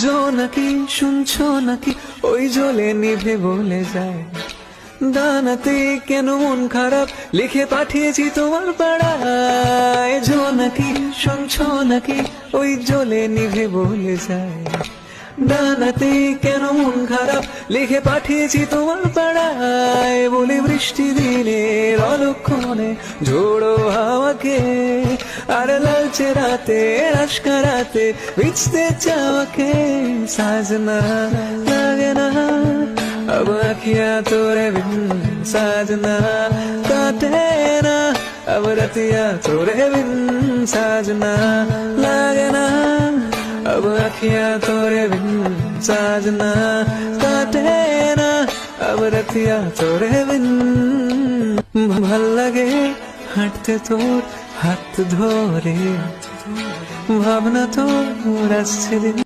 জোনাকি শুনছো নাকি ওই জ্বলে নিভে বলে যায়, দানাতে কেন মন খারাপ লিখে পাঠিয়েছি তোমার পাড়ায়। জোনাকি শুনছো নাকি ওই জ্বলে নিভে বলে যায়, দানাতে কেন মন খারাপ লিখে পাঠিয়েছি তোমার পাড়ায়। বলে বৃষ্টি দিনের অলক্ষণে ঝোড়ো হাওয়াকে, আর লালচে রাতে আশকা রাতে ভিজতে চাওয়াকে। সাজনা লাগে না अब अखियां तोरे बिन, साजना काटे ना अब रतिया तोरे बिन। साजना लागे ना अब अखियां तोरे बिन, साजना काटे ना अब रतिया तोरे बिन। ভাল লাগে হাঁটতে তোর হাত ধরে, ভাবনা তোর আসছে দিন।